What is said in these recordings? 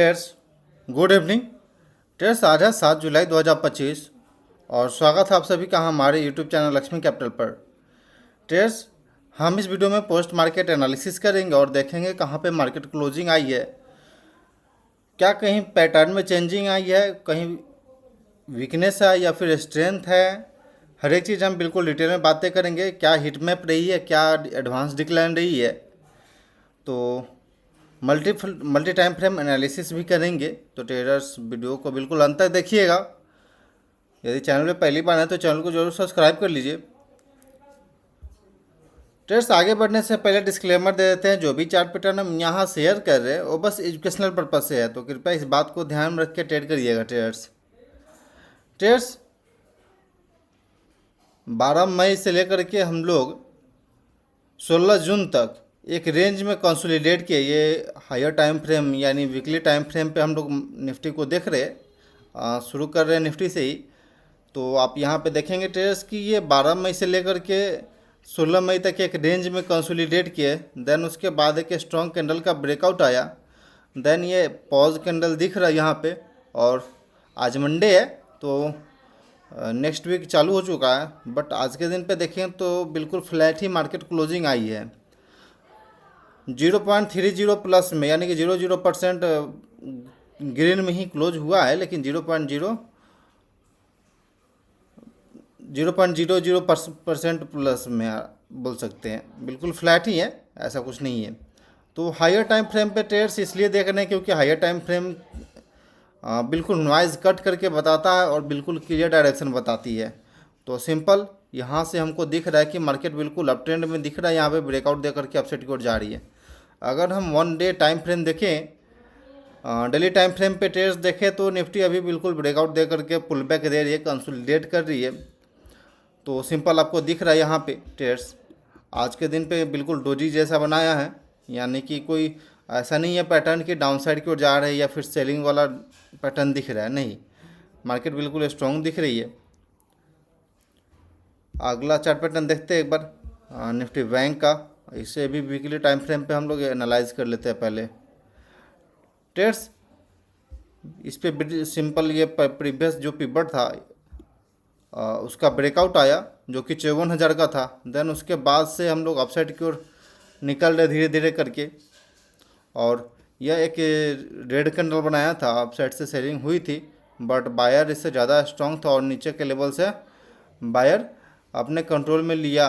Traders, good evening. Traders, आज है 7 जुलाई 2025 और स्वागत है आप सभी का हमारे यूट्यूब चैनल लक्ष्मी कैपिटल पर। ट्रेडर्स, हम इस वीडियो में पोस्ट मार्केट एनालिसिस करेंगे और देखेंगे कहाँ पे मार्केट क्लोजिंग आई है, क्या कहीं पैटर्न में चेंजिंग आई है, कहीं वीकनेस है या फिर स्ट्रेंथ है। हर एक चीज़ हम बिल्कुल डिटेल में बातें करेंगे। क्या हिट मैप रही है, क्या एडवांस डिक्लाइन रही है, तो मल्टी टाइम फ्रेम एनालिसिस भी करेंगे। तो ट्रेडर्स, वीडियो को बिल्कुल अंत तक देखिएगा। यदि चैनल पे पहली बार है तो चैनल को जरूर सब्सक्राइब कर लीजिए। ट्रेडर्स, आगे बढ़ने से पहले डिस्क्लेमर दे देते हैं, जो भी चार्ट पैटर्न हम यहाँ शेयर कर रहे हैं वो बस एजुकेशनल पर्पज से है, तो कृपया इस बात को ध्यान में रख के ट्रेड करिएगा। ट्रेडर्स, 12 मई से लेकर के हम लोग 16 जून तक एक रेंज में कंसोलिडेट किए। ये हायर टाइम फ्रेम यानी वीकली टाइम फ्रेम पे हम लोग निफ्टी को देख रहे हैं। शुरू कर रहे हैं निफ्टी से ही। तो आप यहाँ पे देखेंगे ट्रेडर्स कि ये 12 मई से लेकर के 16 मई तक एक रेंज में कंसोलिडेट किए। देन उसके बाद एक स्ट्रॉन्ग कैंडल का ब्रेकआउट आया। देन ये पॉज कैंडल दिख रहा है यहाँ पे, और आज मंडे है तो नेक्स्ट वीक चालू हो चुका है। बट आज के दिन पे देखें तो बिल्कुल फ्लैट ही मार्केट क्लोजिंग आई है। 0.30 प्लस में, यानी कि 0.0% ग्रीन में ही क्लोज हुआ है, लेकिन 0.00% प्लस में बोल सकते हैं। बिल्कुल फ्लैट ही है, ऐसा कुछ नहीं है। तो हायर टाइम फ्रेम पे ट्रेड्स इसलिए देख रहे हैं क्योंकि हायर टाइम फ्रेम बिल्कुल नॉइज़ कट करके बताता है और बिल्कुल क्लियर डायरेक्शन बताती है। तो सिंपल यहाँ से हमको दिख रहा है कि मार्केट बिल्कुल अप ट्रेंड में दिख रहा है। यहाँ पे ब्रेकआउट दे करके अपसाइड की ओर जा रही है। अगर हम 1 डे टाइम फ्रेम देखें, डेली टाइम फ्रेम पे ट्रेड्स देखें, तो निफ्टी अभी बिल्कुल ब्रेकआउट दे करके पुल बैक दे रही है, कंसोलिडेट कर रही है। तो सिंपल आपको दिख रहा है यहाँ पे ट्रेड्स आज के दिन पे बिल्कुल डोजी जैसा बनाया है, यानी कि कोई ऐसा नहीं है पैटर्न की डाउन साइड की ओर जा रहे हैं या फिर सेलिंग वाला पैटर्न दिख रहा है। नहीं, मार्केट बिल्कुल स्ट्रॉन्ग दिख रही है। अगला चार्ट पैटर्न देखते हैं एक बार निफ्टी बैंक का। इसे भी वीकली टाइम फ्रेम पे हम लोग एनालाइज कर लेते हैं पहले। ट्रेड्स, इस पे सिंपल ये प्रीवियस जो पिवट था उसका ब्रेकआउट आया, जो कि 54,000 का था। देन उसके बाद से हम लोग अपसाइड की ओर निकल रहे धीरे धीरे करके, और यह एक रेड कैंडल बनाया था। अपसाइड से सेलिंग हुई थी, बट बायर इससे ज़्यादा स्ट्रॉन्ग था और नीचे के लेवल से बायर अपने कंट्रोल में लिया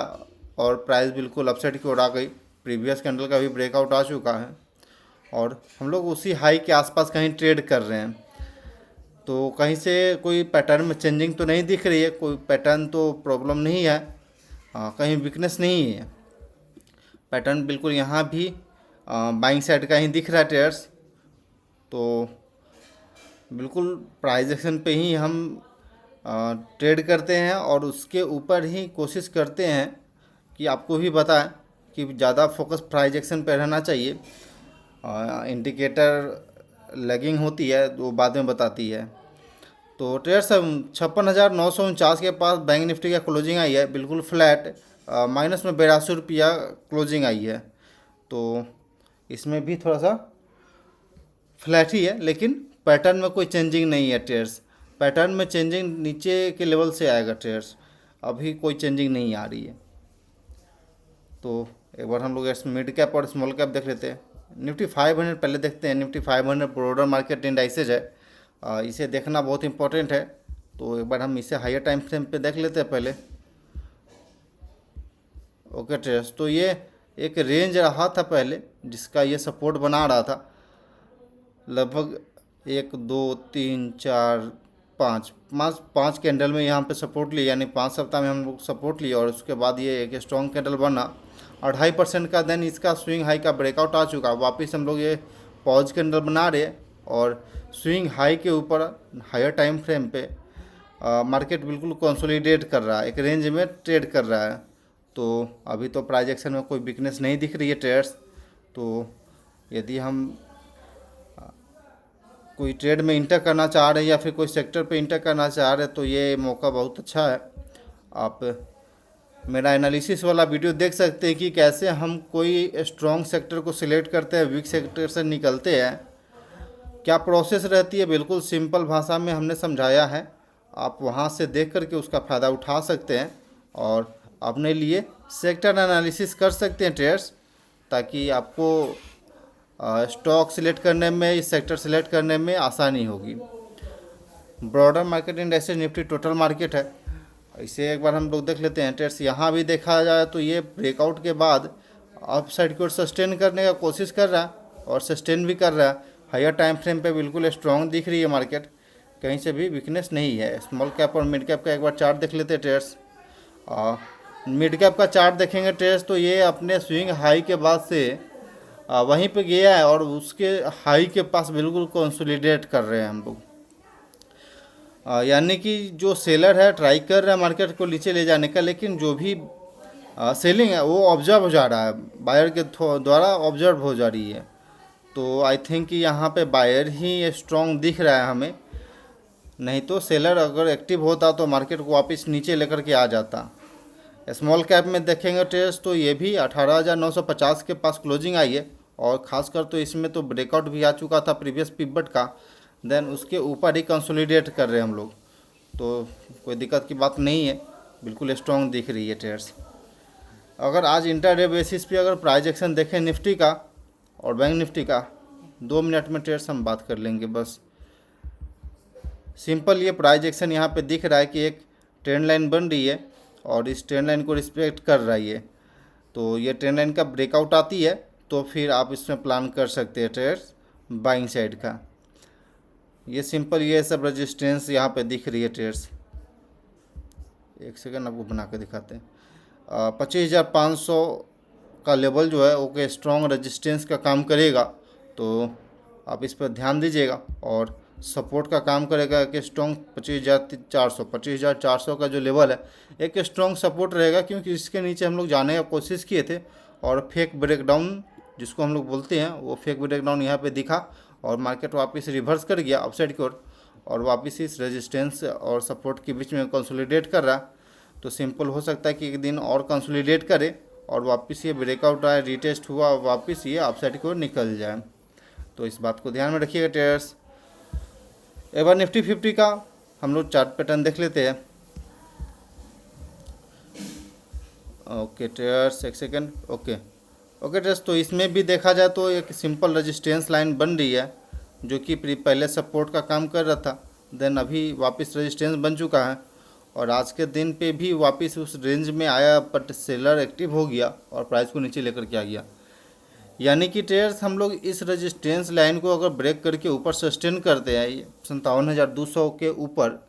और प्राइस बिल्कुल अपसाइड की ओर आ गई। प्रीवियस कैंडल का भी ब्रेकआउट आ चुका है और हम लोग उसी हाई के आसपास कहीं ट्रेड कर रहे हैं। तो कहीं से कोई पैटर्न में चेंजिंग तो नहीं दिख रही है, कोई पैटर्न तो प्रॉब्लम नहीं है, कहीं वीकनेस नहीं है। पैटर्न बिल्कुल यहाँ भी बाइंग साइड का ही दिख रहा है ट्रेडर्स। तो बिल्कुल प्राइस एक्शन पे ही हम ट्रेड करते हैं और उसके ऊपर ही कोशिश करते हैं कि आपको भी बताएं कि ज़्यादा फोकस प्राइस एक्शन पे रहना चाहिए। इंडिकेटर लैगिंग होती है वो बाद में बताती है। तो ट्रेडर्स, 56,949 के पास बैंक निफ्टी का क्लोजिंग आई है, बिल्कुल फ्लैट, माइनस में 82 रुपया क्लोजिंग आई है। तो इसमें भी थोड़ा सा फ्लैट ही है, लेकिन पैटर्न में कोई चेंजिंग नहीं है ट्रेडर्स। पैटर्न में चेंजिंग नीचे के लेवल से आएगा ट्रेडर्स, अभी कोई चेंजिंग नहीं आ रही है। तो एक बार हम लोग मिड कैप और स्मॉल कैप देख लेते हैं। निफ्टी 500 पहले देखते हैं। निफ्टी 500 ब्रॉडर मार्केट इंडाइसेज है, इसे देखना बहुत इंपॉर्टेंट है। तो एक बार हम इसे हायर टाइम फ्रेम पे देख लेते हैं पहले। ओके ट्रेडर्स, तो ये एक रेंज रहा था पहले जिसका ये सपोर्ट बना रहा था। लगभग 1 2 3 4 5 कैंडल में यहाँ पे सपोर्ट लिया, यानी 5 सप्ताह में हम लोग सपोर्ट लिया और उसके बाद ये एक स्ट्रॉन्ग कैंडल बना 2.5% का। देन इसका स्विंग हाई का ब्रेकआउट आ चुका। वापस हम लोग ये पॉज कैंडल बना रहे और स्विंग हाई के ऊपर हायर टाइम फ्रेम पे मार्केट बिल्कुल कंसोलिडेट कर रहा है, एक रेंज में ट्रेड कर रहा है। तो अभी तो प्राइस एक्शन में कोई वीकनेस नहीं दिख रही है ट्रेडर्स। तो यदि हम कोई ट्रेड में इंटर करना चाह रहे हैं या फिर कोई सेक्टर पे इंटर करना चाह रहे हैं तो ये मौका बहुत अच्छा है। आप मेरा एनालिसिस वाला वीडियो देख सकते हैं कि कैसे हम कोई स्ट्रॉन्ग सेक्टर को सिलेक्ट करते हैं, वीक सेक्टर से निकलते हैं। क्या प्रोसेस रहती है, बिल्कुल सिंपल भाषा में हमने समझाया है। आप वहाँ से देख करके उसका फ़ायदा उठा सकते हैं और अपने लिए सेक्टर एनालिसिस कर सकते हैं ट्रेडर्स, ताकि आपको स्टॉक सिलेक्ट करने में, इस सेक्टर सिलेक्ट करने में आसानी होगी। Broader market index Nifty total market है, इसे एक बार हम लोग देख लेते हैं ट्रेड्स। यहाँ भी देखा जाए तो ये ब्रेकआउट के बाद अपसाइड की ओर सस्टेन करने का कोशिश कर रहा है और सस्टेन भी कर रहा है। हायर टाइम फ्रेम पे बिल्कुल स्ट्रॉन्ग दिख रही है मार्केट, कहीं से भी वीकनेस नहीं है। स्मॉल कैप और मिड कैप का एक बार चार्ट देख लेते हैं ट्रेड्स। मिड कैप का चार्ट देखेंगे ट्रेड्स तो ये अपने स्विंग हाई के बाद से वहीं पे गया है और उसके हाई के पास बिल्कुल कंसोलिडेट कर रहे हैं हम लोग। यानी कि जो सेलर है ट्राई कर रहा है मार्केट को नीचे ले जाने का, लेकिन जो भी सेलिंग है वो ऑब्जर्व हो जा रहा है, बायर के द्वारा ऑब्जर्व हो जा रही है। तो आई थिंक कि यहाँ पे बायर ही स्ट्रॉन्ग दिख रहा है हमें, नहीं तो सेलर अगर एक्टिव होता तो मार्केट को वापस नीचे लेकर के आ जाता। स्मॉल कैप में देखेंगे ट्रेड्स तो ये भी 18,950 के पास क्लोजिंग आई है और ख़ासकर तो इसमें तो ब्रेकआउट भी आ चुका था प्रीवियस पिवट का, देन उसके ऊपर ही कंसोलिडेट कर रहे हैं हम लोग, तो कोई दिक्कत की बात नहीं है, बिल्कुल स्ट्रॉन्ग दिख रही है ट्रेड्स। अगर आज इंटरडे बेसिस पे अगर प्राइस एक्शन देखें निफ्टी का और बैंक निफ्टी का, 2 मिनट में ट्रेड्स हम बात कर लेंगे बस। सिंपल ये प्राइस एक्शन यहाँ पे दिख रहा है कि एक ट्रेंड लाइन बन रही है और इस ट्रेंड लाइन को रिस्पेक्ट कर रही है, तो ये ट्रेंड लाइन का ब्रेकआउट आती है तो फिर आप इसमें प्लान कर सकते हैं ट्रेड्स बाइंग साइड का। ये सिंपल ये सब रेजिस्टेंस यहाँ पे दिख रही है ट्रेड्स। एक सेकंड आपको बना के दिखाते हैं। 25,500 का लेवल जो है वो स्ट्रॉन्ग रेजिस्टेंस का काम करेगा, तो आप इस पर ध्यान दीजिएगा। और सपोर्ट का काम करेगा कि स्ट्रॉन्ग 25,400 का जो लेवल है एक स्ट्रॉन्ग सपोर्ट रहेगा, क्योंकि इसके नीचे हम लोग जाने का कोशिश किए थे और फेक ब्रेकडाउन जिसको हम लोग बोलते हैं वो फेक ब्रेकडाउन यहाँ पे दिखा और मार्केट वापस रिवर्स कर गया अपसाइड की ओर और वापस इस रेजिस्टेंस और सपोर्ट के बीच में कंसोलिडेट कर रहा। तो सिंपल हो सकता है कि एक दिन और कंसोलिडेट करे और वापस ये ब्रेकआउट आए, रीटेस्ट हुआ, वापस ये अपसाइड की ओर निकल जाए। तो इस बात को ध्यान में रखिएगा ट्रेडर्स। एक बार निफ्टी 50 का हम लोग चार्ट पैटर्न देख लेते हैं। ओके ट्रेडर्स, एक सेकेंड। ओके ट्रेडर्स, तो इसमें भी देखा जाए तो एक सिंपल रेजिस्टेंस लाइन बन रही है जो कि पहले सपोर्ट का काम कर रहा था, देन अभी वापस रेजिस्टेंस बन चुका है और आज के दिन पे भी वापस उस रेंज में आया, बट सेलर एक्टिव हो गया और प्राइस को नीचे लेकर के आ गया। यानी कि ट्रेडर्स हम लोग इस रेजिस्टेंस लाइन को अगर ब्रेक करके ऊपर सस्टेन करते हैं 57,200 के ऊपर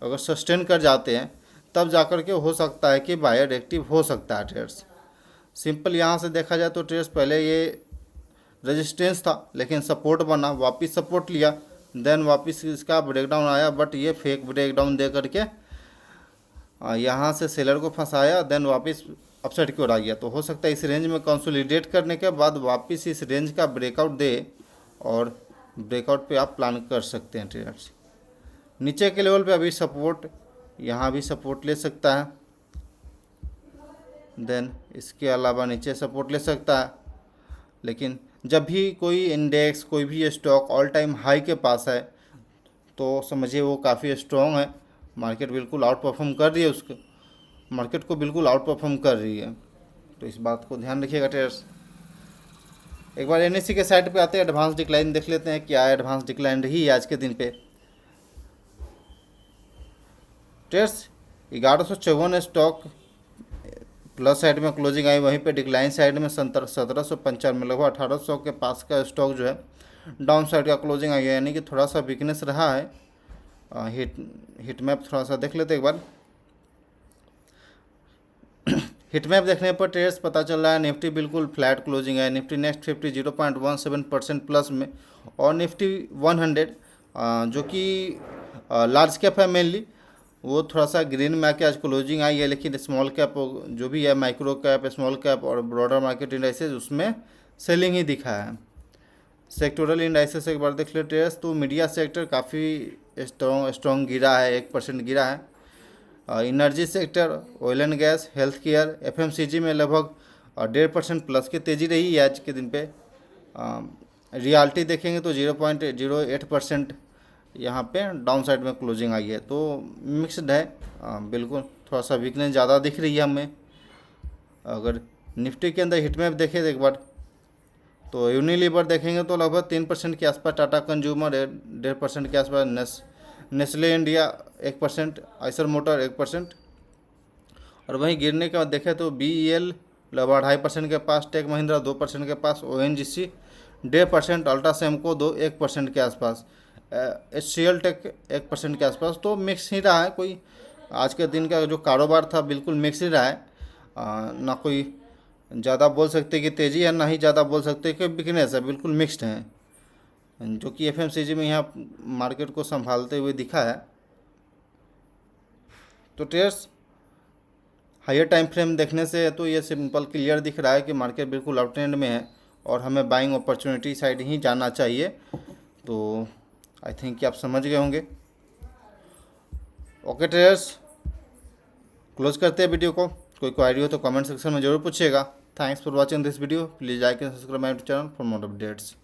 अगर सस्टेन कर जाते हैं, तब जाकर के हो सकता है कि बायर एक्टिव हो सकता है ट्रेडर्स। सिंपल यहाँ से देखा जाए तो ट्रेडर्स पहले ये रेजिस्टेंस था लेकिन सपोर्ट बना, वापस सपोर्ट लिया, देन वापस इसका ब्रेकडाउन आया, बट ये फेक ब्रेकडाउन दे करके यहाँ से सेलर को फंसाया, देन वापस अपसाइड की ओर आ गया। तो हो सकता है इस रेंज में कंसोलिडेट करने के बाद वापस इस रेंज का ब्रेकआउट दे और ब्रेकआउट पे आप प्लान कर सकते हैं ट्रेडर्स। नीचे के लेवल पे अभी सपोर्ट, यहाँ भी सपोर्ट ले सकता है, देन इसके अलावा नीचे सपोर्ट ले सकता है। लेकिन जब भी कोई इंडेक्स, कोई भी स्टॉक ऑल टाइम हाई के पास है तो समझिए वो काफ़ी स्ट्रॉन्ग है, मार्केट बिल्कुल आउट परफॉर्म कर रही है, उसको मार्केट को बिल्कुल आउट परफॉर्म कर रही है। तो इस बात को ध्यान रखिएगा ट्रेडर्स। एक बार एनएससी के साइड पे आते हैं, एडवांस डिक्लाइन देख लेते हैं क्या एडवांस डिक्लाइन रही है आज के दिन पे। ट्रेडर्स 1154 स्टॉक प्लस साइड में क्लोजिंग आई, वहीं पे डिक्लाइन साइड में 1795 लगभग 1800 के पास का स्टॉक जो है डाउन साइड का क्लोजिंग आई है, यानी कि थोड़ा सा वीकनेस रहा है। हिट मैप थोड़ा सा देख लेते एक बार। हिट मैप देखने पर ट्रेड्स पता चल रहा है निफ्टी बिल्कुल फ्लैट क्लोजिंग है, निफ्टी नेक्स्ट 50 0.17% प्लस में, और निफ्टी 100 जो कि लार्ज कैप है मेनली, वो थोड़ा सा ग्रीन में आके आज क्लोजिंग आई है। लेकिन स्मॉल कैप जो भी है, माइक्रो कैप, स्मॉल कैप और ब्रॉडर मार्केट इंडाइसेस, उसमें सेलिंग ही दिखा है। सेक्टोरल इंडाइसेस एक बार देख लेते हैं तो मीडिया सेक्टर काफ़ी स्ट्रॉन्ग गिरा है, 1% गिरा है। Energy sector, oil and gas, health care, FMCG में लगभग 1.5% प्लस की तेज़ी रही है आज के दिन पे। रियलिटी देखेंगे तो 0.08% यहाँ पे डाउन साइड में क्लोजिंग आई है, तो मिक्सड है। बिल्कुल थोड़ा सा वीकनेस ज़्यादा दिख रही है हमें। अगर निफ्टी के अंदर हिट मैप देखें एक बार, तो यूनिलीवर देखेंगे तो लगभग 3% के आसपास, टाटा कंज्यूमर 1.5% के आसपास, नेस्ले इंडिया 1%, आइसर मोटर 1%। और वहीं गिरने के बाद देखें तो BEL लगभग 2.5% के पास, टेक महिंद्रा 2% के पास, ONGC 1.5%, अल्ट्रा सेमको 1% के आसपास, HCL टेक 1% के आसपास। तो मिक्स ही रहा है, कोई आज के दिन का जो कारोबार था बिल्कुल मिक्स ही रहा है। ना कोई ज़्यादा बोल सकते कि तेज़ी है, ना ही ज़्यादा बोल सकते कि वीकनेस है, बिल्कुल मिक्स्ड है, जो कि FMCG में यहाँ मार्केट को संभालते हुए दिखा है। तो ट्रेड्स हायर टाइम फ्रेम देखने से तो ये सिंपल क्लियर दिख रहा है कि मार्केट बिल्कुल अप ट्रेंड में है और हमें बाइंग अपॉर्चुनिटी साइड ही जाना चाहिए। तो आई थिंक कि आप समझ गए होंगे। ओके ट्रेडर्स, क्लोज करते हैं वीडियो को। कोई क्वारी हो तो कमेंट सेक्शन में जरूर पूछिएगा। Thanks for watching this video. Please like and subscribe my channel for more updates.